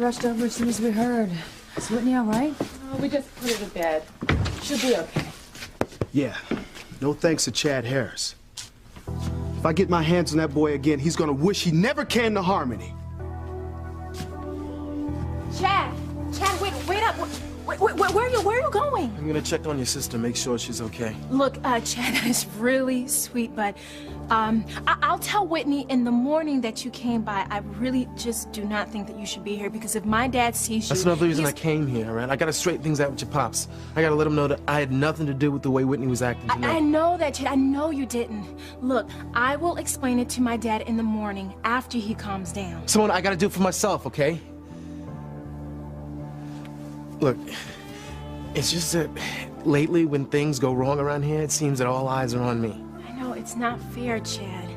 rushed over as soon as we heard. Is Whitney all right? Oh, we just put her to bed. She'll be okay. Yeah. No thanks to Chad Harris. If I get my hands on that boy again, he's gonna wish he never came to Harmony. Chad, wait up. Where are you going? I'm gonna check on your sister, make sure she's okay. Look, Chad, that is really sweet, but I'll tell Whitney in the morning that you came by. I really just do not think that you should be here, because if my dad sees you... That's another reason I came here, right? I gotta straighten things out with your pops. I gotta let him know that I had nothing to do with the way Whitney was acting tonight. I know that, Chad. I know you didn't. Look, I will explain it to my dad in the morning after he calms down. Simone, I gotta do it for myself, okay? Look, it's just that lately when things go wrong around here, it seems that all eyes are on me. I know, it's not fair, Chad.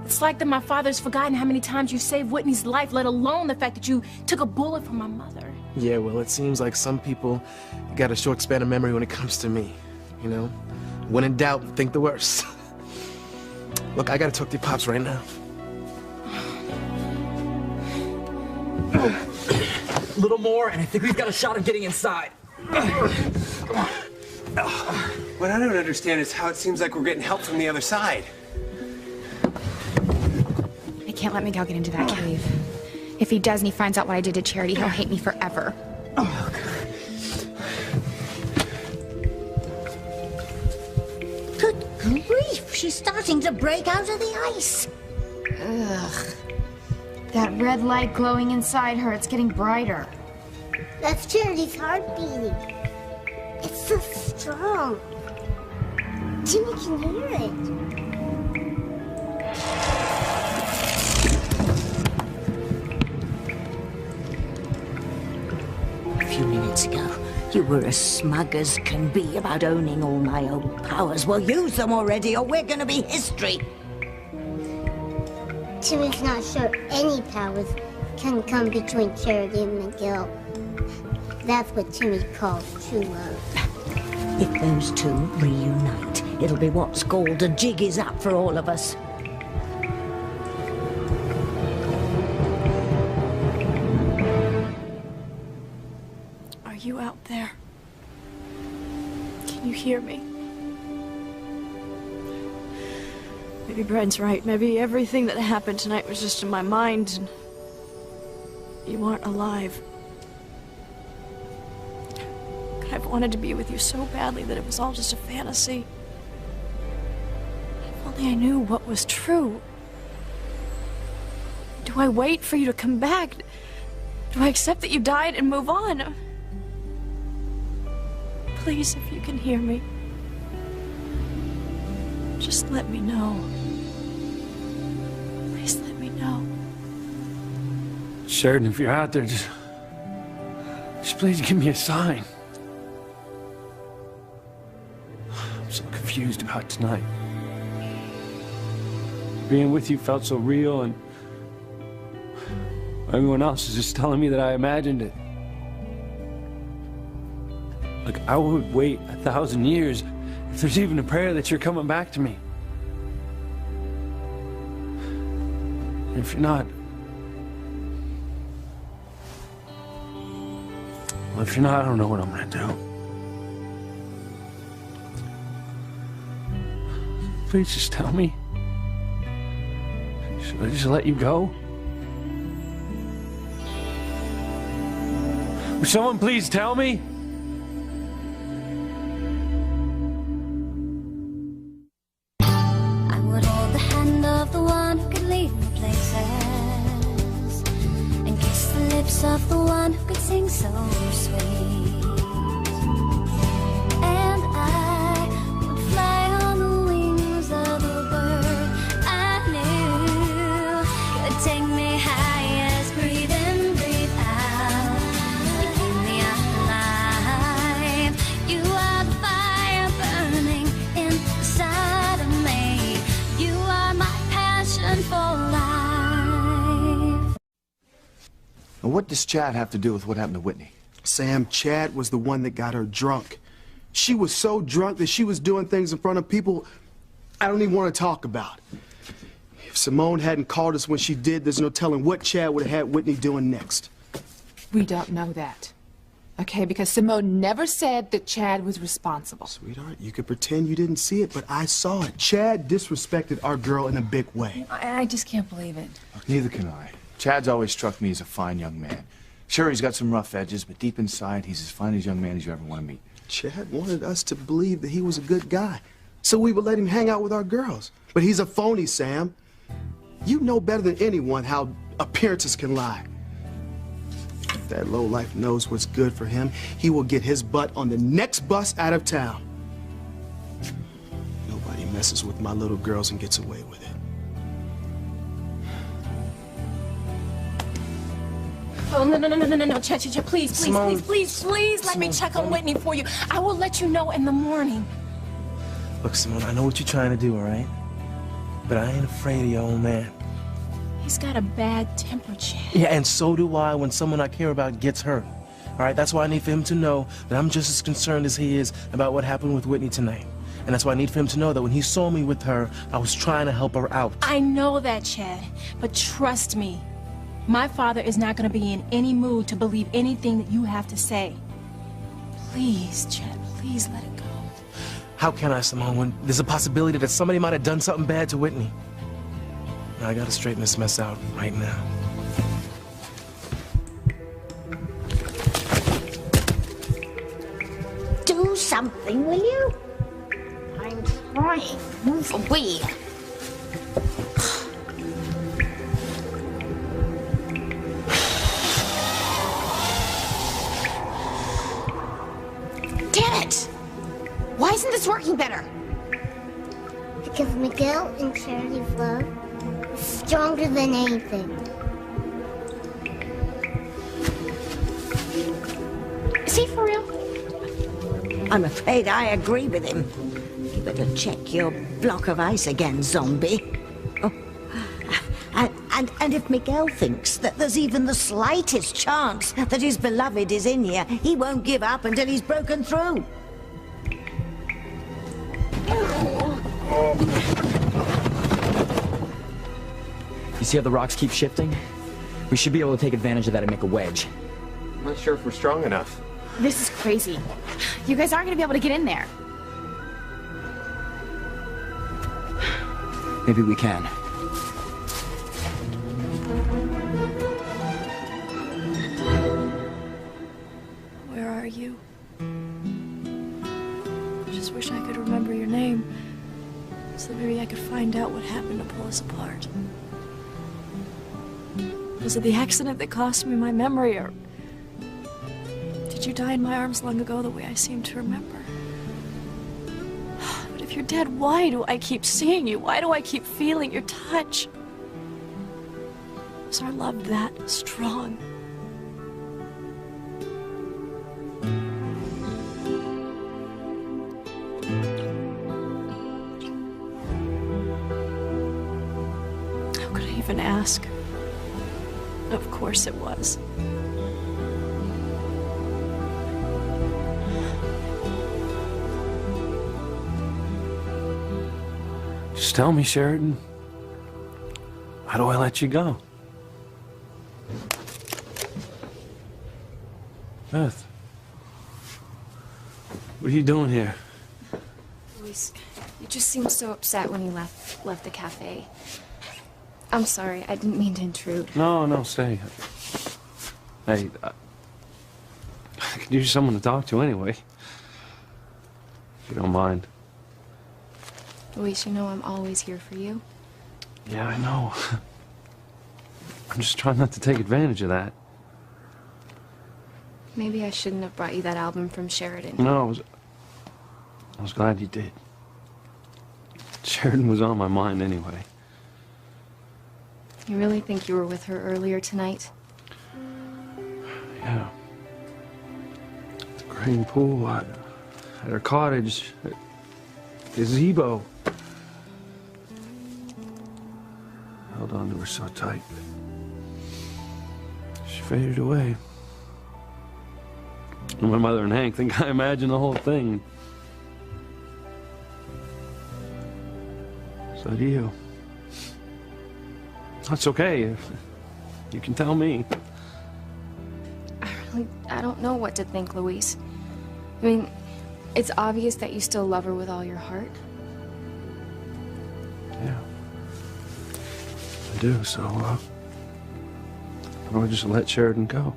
It's like that my father's forgotten how many times you saved Whitney's life, let alone the fact that you took a bullet from my mother. Yeah, well, it seems like some people got a short span of memory when it comes to me, you know? When in doubt, think the worst. Look, I gotta talk to your pops right now. A little more, and I think we've got a shot of getting inside. Come on. What I don't understand is how it seems like we're getting help from the other side. I can't let Miguel get into that cave. If he does and he finds out what I did to Charity, he'll hate me forever. Oh, God. Good grief, she's starting to break out of the ice. Ugh. That red light glowing inside her, it's getting brighter. That's Charity's heart beating. It's so strong. Timmy can hear it. A few minutes ago, you were as smug as can be about owning all my old powers. Well, use them already, or we're gonna be history. Timmy's not sure any powers can come between Charity and Miguel. That's what Timmy calls true love. If those two reunite, it'll be what's called a jig is up for all of us. Are you out there? Can you hear me? Maybe Brent's right. Maybe everything that happened tonight was just in my mind, and you aren't alive. I've wanted to be with you so badly that it was all just a fantasy. If only I knew what was true. Do I wait for you to come back? Do I accept that you died and move on? Please, if you can hear me, just let me know. Please let me know. Sheridan, if you're out there, just please give me a sign. I'm so confused about tonight. Being with you felt so real, and everyone else is just telling me that I imagined it. Like, I would wait 1,000 years if there's even a prayer that you're coming back to me. And if you're not, well, if you're not, I don't know what I'm gonna do. Please just tell me. Should I just let you go? Will someone please tell me? I would hold the hand of the one who could lead me places, and kiss the lips of the one who could sing so sweet. And I would fly on the wings of a bird I knew could take me high as breathe in, breathe out. You keep me alive. You are the fire burning inside of me. You are my passion for life. And what does Chad have to do with what happened to Whitney? Sam, Chad was the one that got her drunk. She was so drunk that she was doing things in front of people I don't even want to talk about. If Simone hadn't called us when she did, there's no telling what Chad would have had Whitney doing next. We don't know that. Okay, because Simone never said that Chad was responsible. Sweetheart, you could pretend you didn't see it, but I saw it. Chad disrespected our girl in a big way. I just can't believe it. Neither can I. Chad's always struck me as a fine young man. Sure, he's got some rough edges, but deep inside, he's as fine a young man as you ever want to meet. Chad wanted us to believe that he was a good guy, so we would let him hang out with our girls. But he's a phony, Sam. You know better than anyone how appearances can lie. If that lowlife knows what's good for him, he will get his butt on the next bus out of town. Nobody messes with my little girls and gets away with it. Oh, no, Chad, please, let me check on Whitney for you. I will let you know in the morning. Look, Simone, I know what you're trying to do, all right? But I ain't afraid of your old man. He's got a bad temper, Chad. Yeah, and so do I when someone I care about gets hurt. All right, that's why I need for him to know that I'm just as concerned as he is about what happened with Whitney tonight. And that's why I need for him to know that when he saw me with her, I was trying to help her out. I know that, Chad, but trust me. My father is not going to be in any mood to believe anything that you have to say. Please, Chad, please let it go. How can I, Simone, when there's a possibility that somebody might have done something bad to Whitney? I gotta straighten this mess out right now. Do something, will you? I'm trying. Move away. Damn it! Why isn't this working better? Because Miguel and Charity's love is stronger than anything. Is he for real? I'm afraid I agree with him. You better check your block of ice again, zombie. Oh. And if Miguel thinks that there's even the slightest chance that his beloved is in here, he won't give up until he's broken through. You see how the rocks keep shifting? We should be able to take advantage of that and make a wedge. I'm not sure if we're strong enough. This is crazy. You guys aren't gonna be able to get in there. Maybe we can. Where are you? I just wish I could remember your name, so that maybe I could find out what happened to pull us apart. Was it the accident that cost me my memory, or did you die in my arms long ago the way I seem to remember? But if you're dead, why do I keep seeing you? Why do I keep feeling your touch? Was our love that strong? How could I even ask? Of course it was. Just tell me, Sheridan. How do I let you go? Beth. What are you doing here? Luis, you just seemed so upset when you left the cafe. I'm sorry, I didn't mean to intrude. No, stay. Hey, I could use someone to talk to anyway. If you don't mind. Luis, you know I'm always here for you. Yeah, I know. I'm just trying not to take advantage of that. Maybe I shouldn't have brought you that album from Sheridan. No, I was glad you did. Sheridan was on my mind anyway. You really think you were with her earlier tonight? Yeah. The green pool, at her cottage, at gazebo. Held on to her so tight. She faded away. And my mother and Hank think I imagined the whole thing. So do you. That's okay. You can tell me. I I don't know what to think, Luis. I mean, it's obvious that you still love her with all your heart. Yeah. I do, so, I would just let Sheridan go.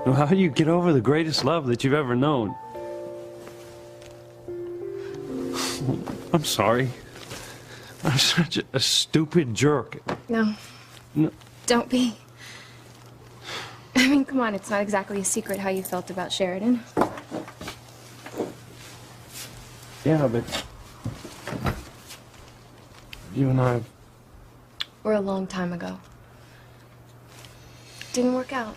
Well, how do you get over the greatest love that you've ever known? I'm sorry. I'm such a stupid jerk. No. No. Don't be. I mean, come on, it's not exactly a secret how you felt about Sheridan. Yeah, but you and I... We're a long time ago. Didn't work out.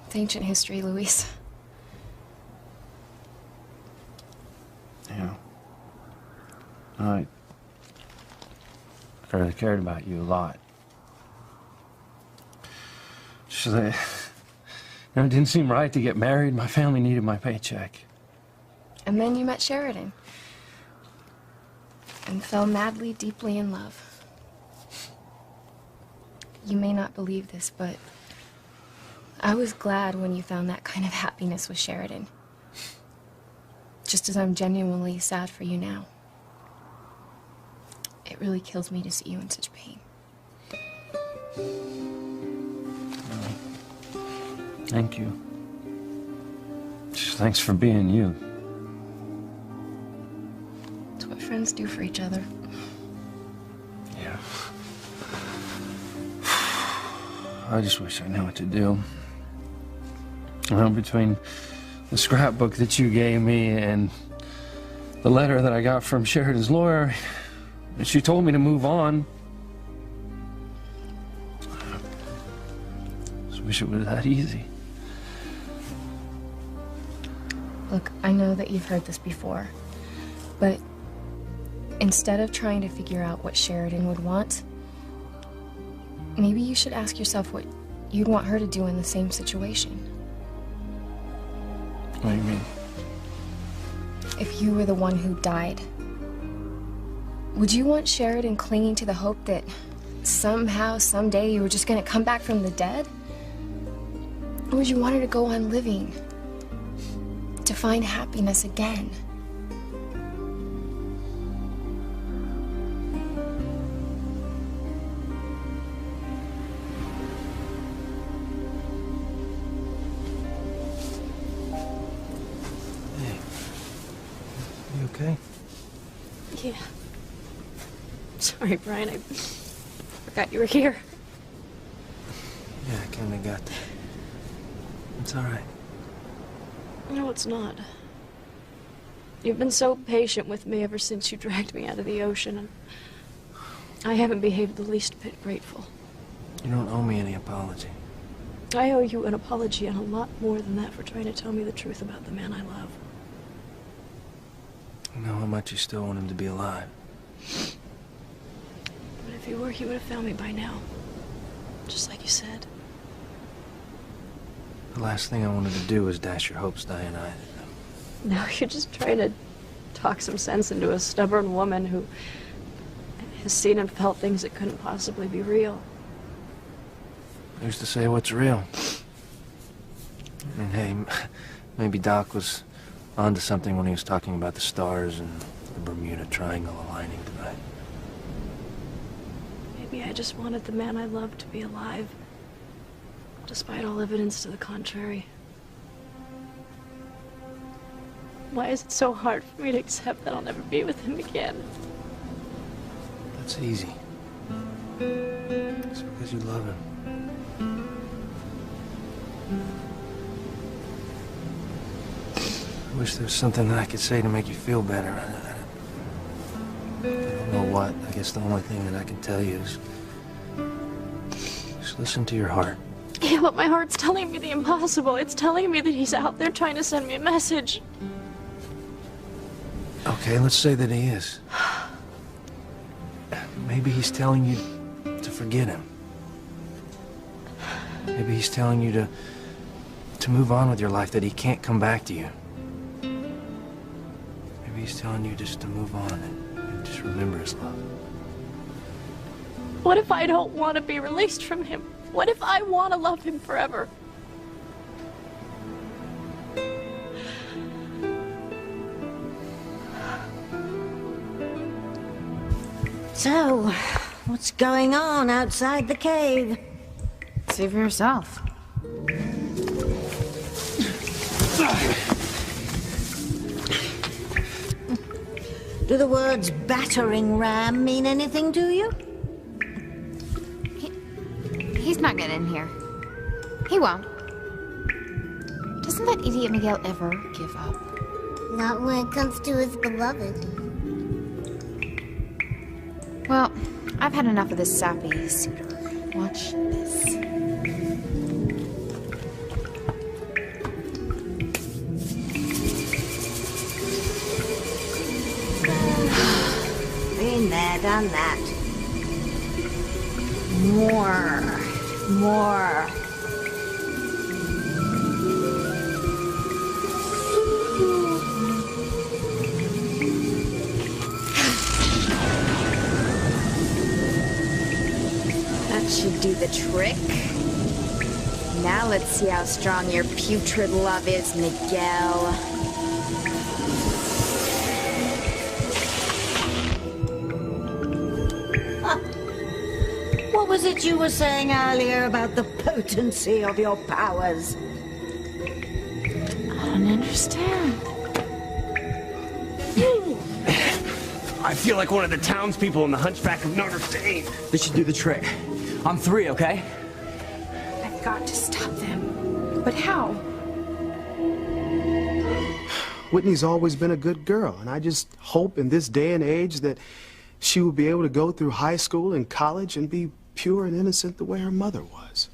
It's ancient history, Luis. Yeah. I really cared about you a lot. Just that, it didn't seem right to get married. My family needed my paycheck. And then you met Sheridan. And fell madly, deeply in love. You may not believe this, but I was glad when you found that kind of happiness with Sheridan. Just as I'm genuinely sad for you now. It really kills me to see you in such pain. Thank you. Just thanks for being you. It's what friends do for each other. Yeah. I just wish I knew what to do. Well, between the scrapbook that you gave me and the letter that I got from Sheridan's lawyer, she told me to move on. Just wish it was that easy. Look, I know that you've heard this before, but instead of trying to figure out what Sheridan would want, maybe you should ask yourself what you'd want her to do in the same situation. What do you mean? If you were the one who died, would you want Sheridan clinging to the hope that somehow, someday, you were just gonna come back from the dead? Or would you want her to go on living, to find happiness again? You okay? Yeah. Sorry, Brian, I forgot you were here. Yeah, I kinda got that. It's alright. No, it's not. You've been so patient with me ever since you dragged me out of the ocean, and I haven't behaved the least bit grateful. You don't owe me any apology. I owe you an apology and a lot more than that for trying to tell me the truth about the man I love. I know how much you still want him to be alive. But if he were, he would have found me by now. Just like you said. The last thing I wanted to do was dash your hopes, Diana. Now you're just trying to talk some sense into a stubborn woman who has seen and felt things that couldn't possibly be real. Who's to say what's real? I mean, hey, maybe Doc was onto something when he was talking about the stars and the Bermuda Triangle aligning tonight. Maybe I just wanted the man I loved to be alive, despite all evidence to the contrary. Why is it so hard for me to accept that I'll never be with him again? That's easy. It's because you love him. I wish there was something that I could say to make you feel better. I don't know what. I guess the only thing that I can tell you is just listen to your heart. Yeah, but my heart's telling me the impossible. It's telling me that he's out there trying to send me a message. Okay, let's say that he is. Maybe he's telling you to forget him. Maybe he's telling you to move on with your life, that he can't come back to you. he's telling you just to move on and just remember his love. What if I don't want to be released from him? What if I want to love him forever? So, what's going on outside the cave? See for yourself. Do the words battering ram mean anything to you? He's not getting in here. He won't. Doesn't that idiot Miguel ever give up? Not when it comes to his beloved. Well, I've had enough of this sappy suitor. Watch this. Been there, done that. More. That should do the trick. Now let's see how strong your putrid love is, Miguel. What was it you were saying earlier about the potency of your powers? I don't understand. I feel like one of the townspeople in the Hunchback of Notre Dame. This should do the trick. On 3, okay? I've got to stop them. But how? Whitney's always been a good girl, and I just hope in this day and age that she will be able to go through high school and college and be pure and innocent the way her mother was.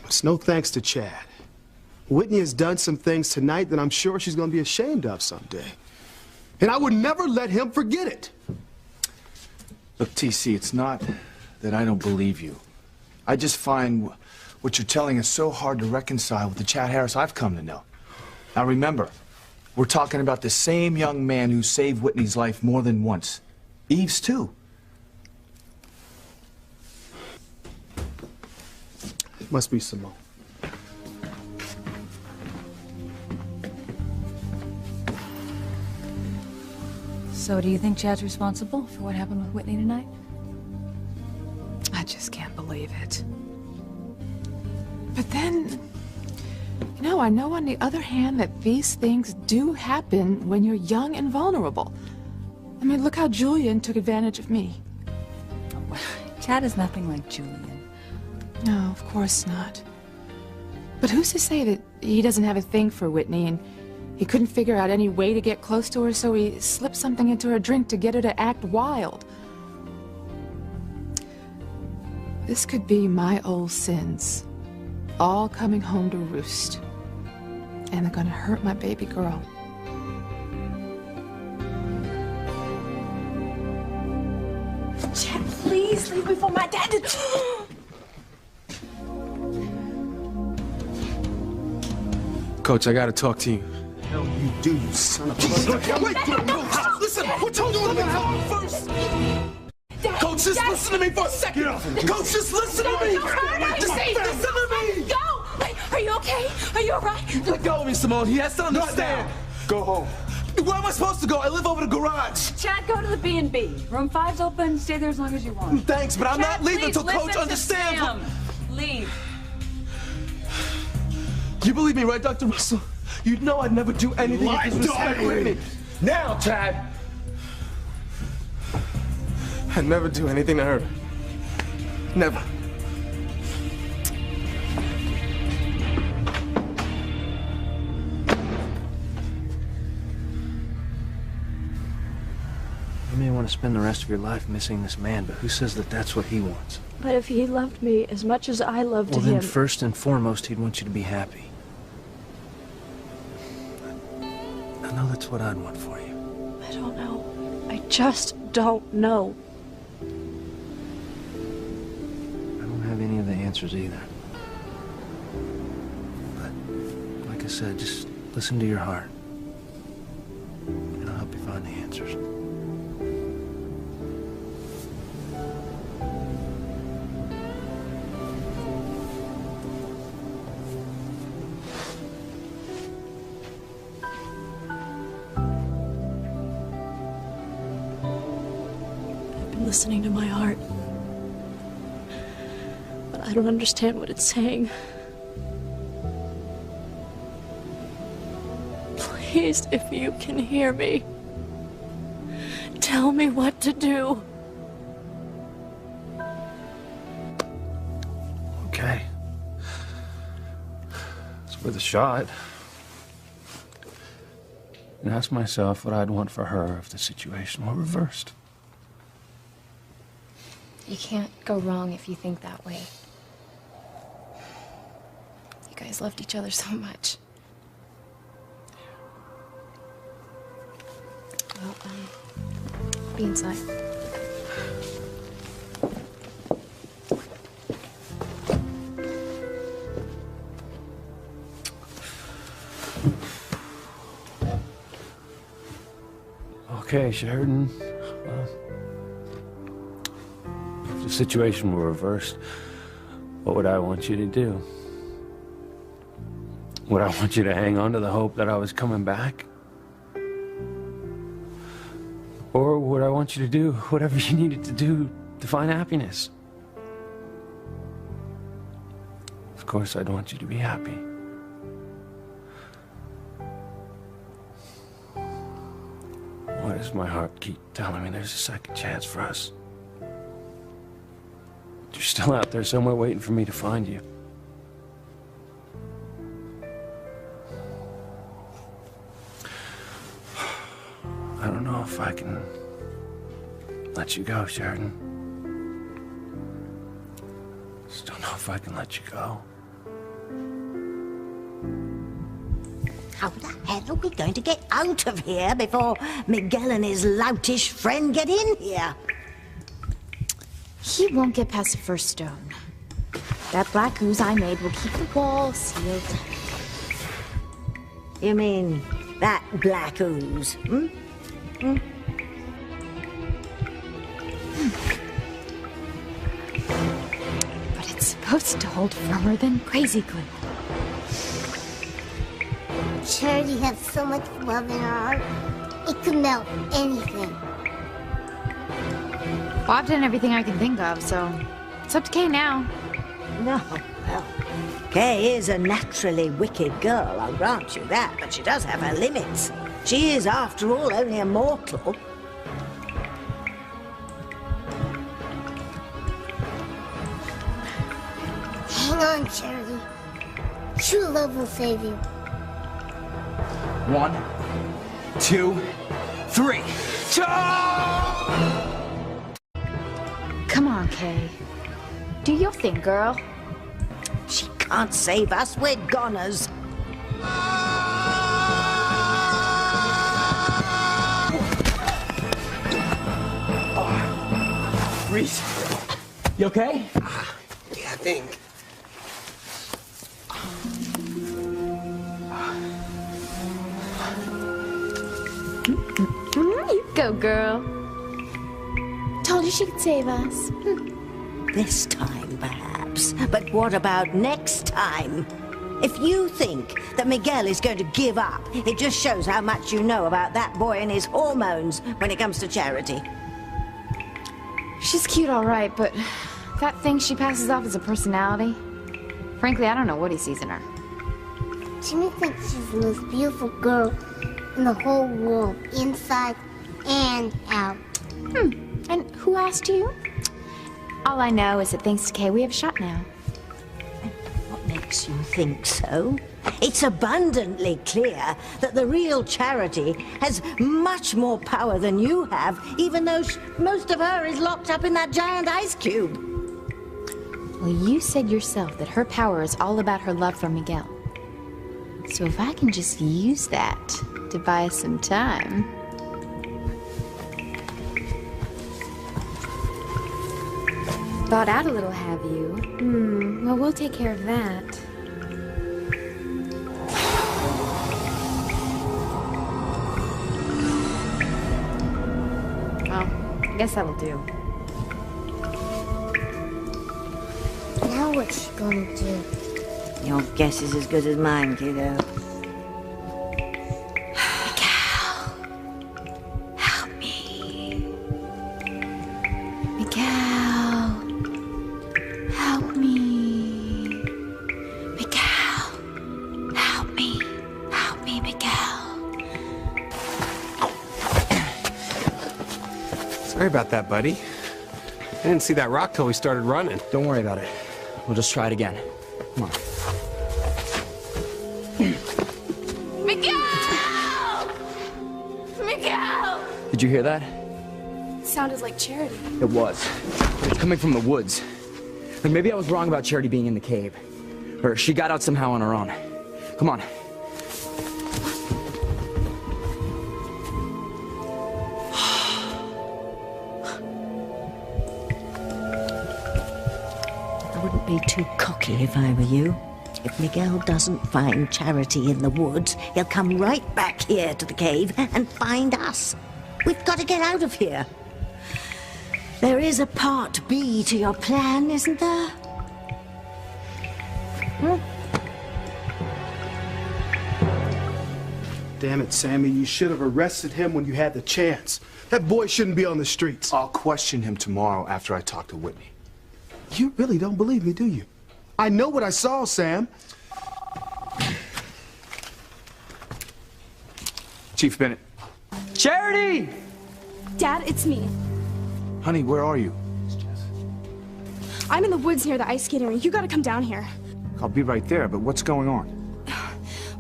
It's no thanks to Chad. Whitney has done some things tonight that I'm sure she's going to be ashamed of someday. And I would never let him forget it. Look, TC, it's not that I don't believe you. I just find what you're telling is so hard to reconcile with the Chad Harris I've come to know. Now remember, we're talking about the same young man who saved Whitney's life more than once. Eve's too. It must be Simone. So do you think Chad's responsible for what happened with Whitney tonight? I just can't believe it. But then, you know, I know on the other hand that these things do happen when you're young and vulnerable. I mean, look how Julian took advantage of me. Chad is nothing like Julian. No, of course not. But who's to say that he doesn't have a thing for Whitney and he couldn't figure out any way to get close to her, so he slipped something into her drink to get her to act wild. This could be my old sins, all coming home to roost. And they're gonna hurt my baby girl. Chad, please leave before my dad did. Coach, I gotta talk to you. Hell you do, you son of a... Wait, listen, who told you to come first? Coach, just listen to me for a second. Coach, just listen to me. Just listen to me. Go! Wait, are you okay? Are you alright? Let go of me, Simone. He has to understand. Go home. Where am I supposed to go? I live over the garage. Chad, go to the B&B. Room 5's open. Stay there as long as you want. Thanks, but I'm Chad, not leaving please until Coach listen to understands. Sam. Leave. You believe me, right, Dr. Russell? You know I'd never do anything to disrespect Whitney. Now, Chad. I'd never do anything to hurt her. Never. You may want to spend the rest of your life missing this man, but who says that that's what he wants? But if he loved me as much as I loved Well, him... then first and foremost, he'd want you to be happy. I know that's what I'd want for you. I don't know. I just don't know. I don't have any of the answers either. But, like I said, just listen to your heart. find the answers. I've been listening to my heart. But I don't understand what it's saying. Please, if you can hear me, tell me what to do. Okay. It's worth a shot. And ask myself what I'd want for her if the situation were reversed. You can't go wrong if you think that way. You guys loved each other so much. Well, be inside. Okay, Sheridan. Well, if the situation were reversed, what would I want you to do? Would I want you to hang on to the hope that I was coming back? Or would I want you to do whatever you needed to do to find happiness? Of course, I'd want you to be happy. Why does my heart keep telling me there's a second chance for us? You're still out there somewhere waiting for me to find you. I don't know if I can let you go, Sheridan. Just don't know if I can let you go. How the hell are we going to get out of here before Miguel and his loutish friend get in here? He won't get past the first stone. That black ooze I made will keep the wall sealed. You mean that black ooze, hmm? Hmm? But it's supposed to hold firmer than crazy glue. Charity has so much love in her heart. It could melt anything. Well, I've done everything I can think of, so it's up to Kay now. No, well, Kay is a naturally wicked girl, I'll grant you that, but she does have her limits. She is, after all, only a mortal. Hang on, Charity. True love will save you. 1, 2, 3. Come on, Kay. Do your thing, girl. She can't save us, we're goners. Reese, you okay? Yeah, I think. You go, girl. Told you she could save us. This time, perhaps. But what about next time? If you think that Miguel is going to give up, it just shows how much you know about that boy and his hormones when it comes to Charity. She's cute, all right, but that thing she passes off as a personality, frankly, I don't know what he sees in her. Jimmy thinks she's the most beautiful girl in the whole world, inside and out. And who asked you? All I know is that thanks to Kay, we have a shot now. What makes you think so? It's abundantly clear that the real Charity has much more power than you have, even though most of her is locked up in that giant ice cube. Well, you said yourself that her power is all about her love for Miguel. So if I can just use that to buy us some time... Thought out a little, have you? Well, we'll take care of that. I guess that'll do. Now what's she gonna do? Your guess is as good as mine, kiddo. Sorry about that, buddy. I didn't see that rock till we started running. Don't worry about it. We'll just try it again. Come on. Miguel! Miguel! Did you hear that? It sounded like Charity. It was. But it's coming from the woods. Like maybe I was wrong about Charity being in the cave. Or she got out somehow on her own. Come on. Be too cocky if I were you. If Miguel doesn't find Charity in the woods, he'll come right back here to the cave and find us. We've got to get out of here. There is a part B to your plan, isn't there? Damn it, Sammy, you should have arrested him when you had the chance. That boy shouldn't be on the streets. I'll question him tomorrow after I talk to Whitney. You really don't believe me, do you? I know what I saw, Sam. Chief Bennett. Charity! Dad, it's me. Honey, where are you? I'm in the woods near the ice skating rink. You gotta come down here. I'll be right there, but what's going on?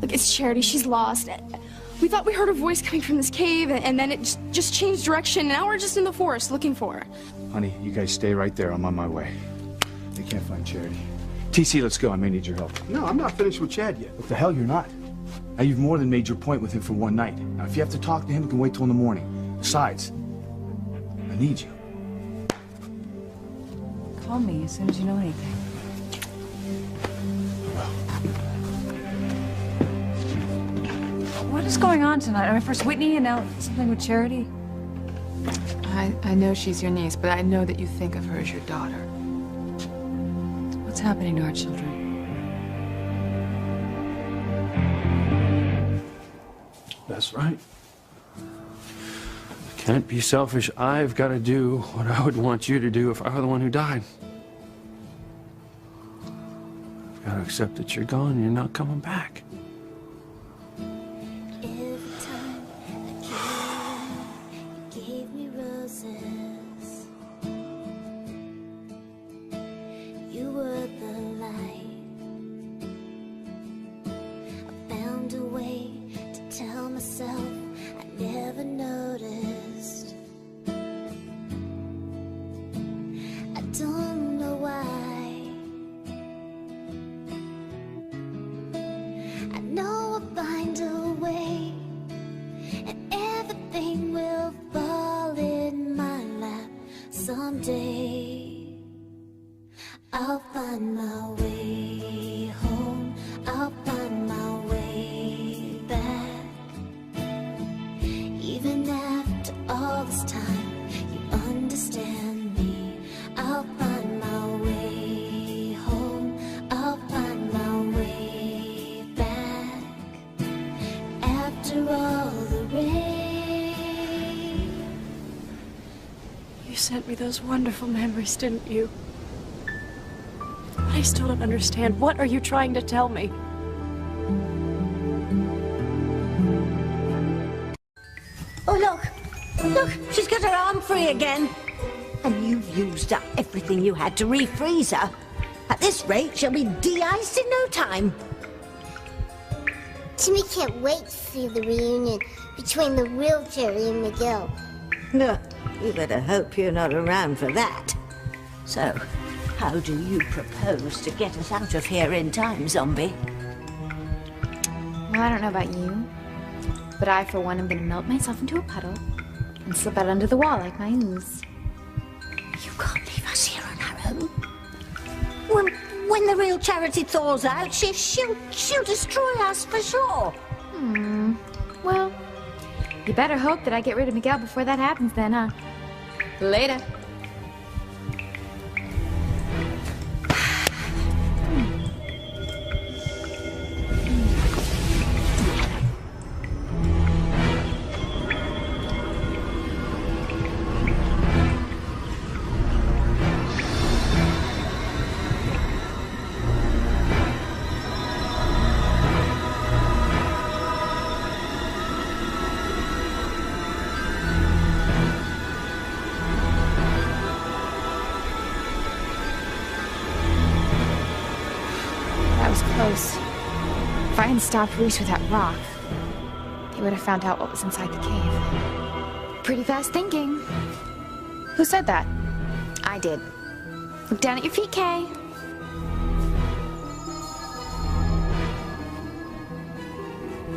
Look, it's Charity. She's lost. We thought we heard a voice coming from this cave, and then it just changed direction, and now we're just in the forest looking for her. Honey, you guys stay right there. I'm on my way. They can't find Charity. TC, let's go. I may need your help. No, I'm not finished with Chad yet. What the hell, you're not? Now, you've more than made your point with him for one night. Now, if you have to talk to him, it can wait till in the morning. Besides, I need you. Call me as soon as you know anything. What is going on tonight? I mean, first Whitney and now something with Charity? I know she's your niece, but I know that you think of her as your daughter. What's happening to our children? That's right. I can't be selfish. I've got to do what I would want you to do if I were the one who died. I've got to accept that you're gone and you're not coming back. Someday I'll find my way home. I'll find my way back. Even after all this time, you understand me. I'll find my way home. I'll find my way back. After all the rain. You sent me those wonderful memories, didn't you? I still don't understand. What are you trying to tell me? Oh, look! Look, she's got her arm free again. And you've used up everything you had to refreeze her. At this rate, she'll be de-iced in no time. Timmy can't wait to see the reunion between the real Charity and Miguel. No, you better hope you're not around for that. So, how do you propose to get us out of here in time, Zombie? Well, I don't know about you, but I, for one, am gonna melt myself into a puddle and slip out under the wall like my ooze. You can't leave us here on our own. When the real Charity thaws out, she'll destroy us for sure. Well, you better hope that I get rid of Miguel before that happens then, huh? Later. Close. If I hadn't stopped Reese with that rock, they would have found out what was inside the cave. Pretty fast thinking. Who said that? I did. Look down at your feet, Kay.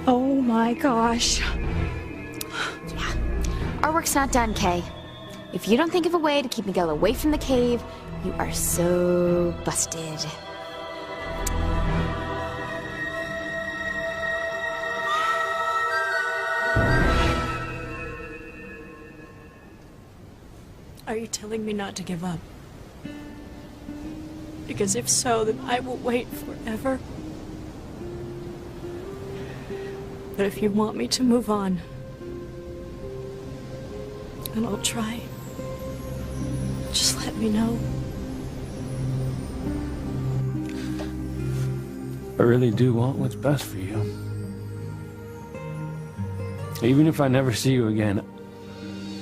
Oh my gosh. Yeah. Our work's not done, Kay. If you don't think of a way to keep Miguel away from the cave, you are so busted. Are you telling me not to give up? Because if so, then I will wait forever. But if you want me to move on, then I'll try. Just let me know. I really do want what's best for you. Even if I never see you again,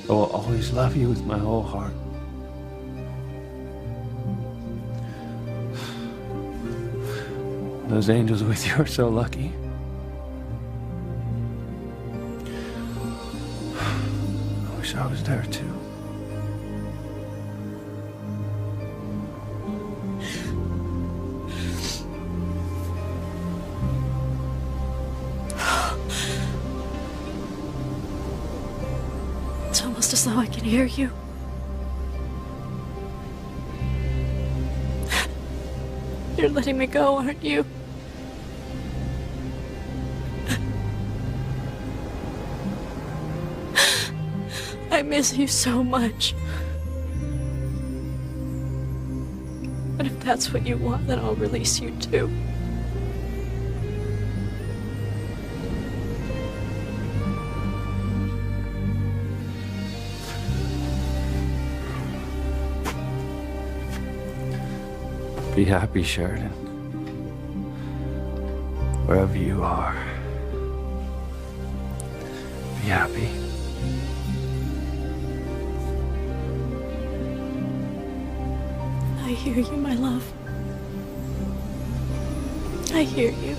I will always love you with my whole heart. Those angels with you are so lucky. I wish I was there too. It's almost as though I can hear you. You're letting me go, aren't you? I miss you so much. But if that's what you want, then I'll release you too. Be happy, Sheridan. Wherever you are. Be happy. I hear you, my love. I hear you.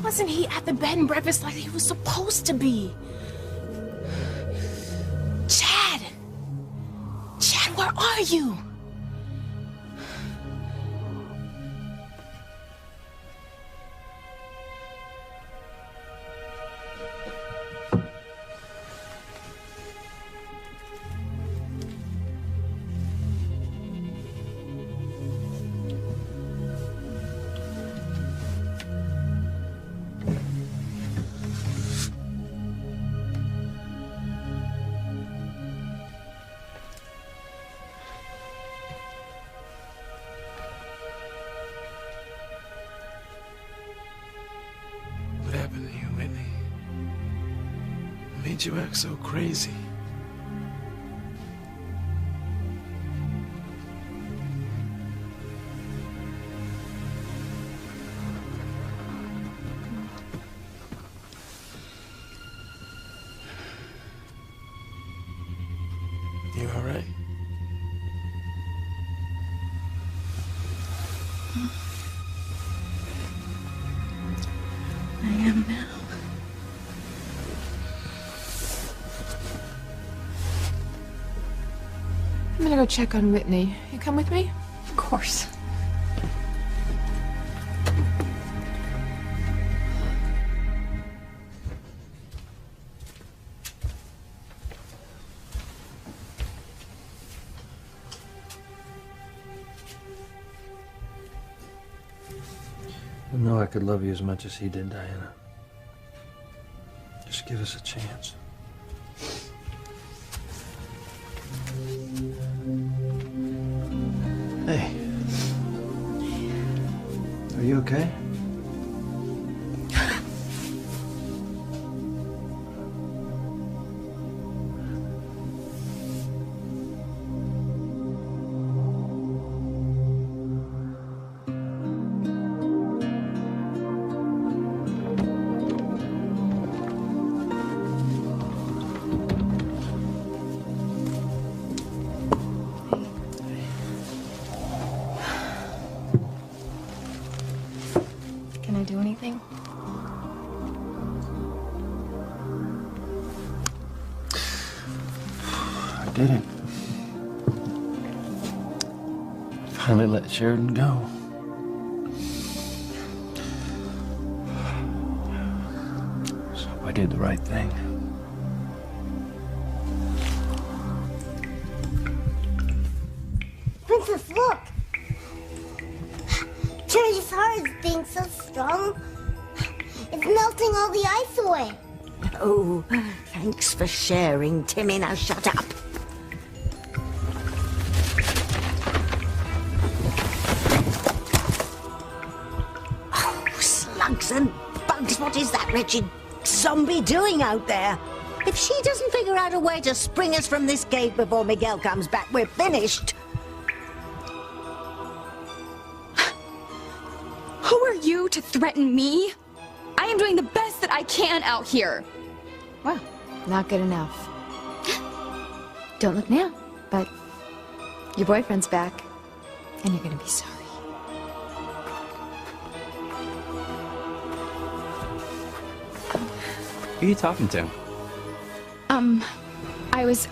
Wasn't he at the bed and breakfast like he was supposed to be? Chad! Chad, where are you? What happened to you, Whitney? What made you act so crazy? You all right? I am now. I'm gonna go check on Whitney. You come with me? Of course. know I could love you as much as he did, Diana. Just give us a chance. Hey. Are you okay? Can I do anything? I did it. Finally let Sheridan go. So I did the right thing. Princess, look! Cherity's heart is being so strong. It's melting all the ice away. Oh, thanks for sharing, Timmy. Now shut up. Oh, slugs and bugs. What is that wretched zombie doing out there? If she doesn't figure out a way to spring us from this cave before Miguel comes back, we're finished. Who are you to threaten me? I am doing the best that I can out here. Well, not good enough. Don't look now, but your boyfriend's back, and you're gonna be sorry. Who are you talking to? I was...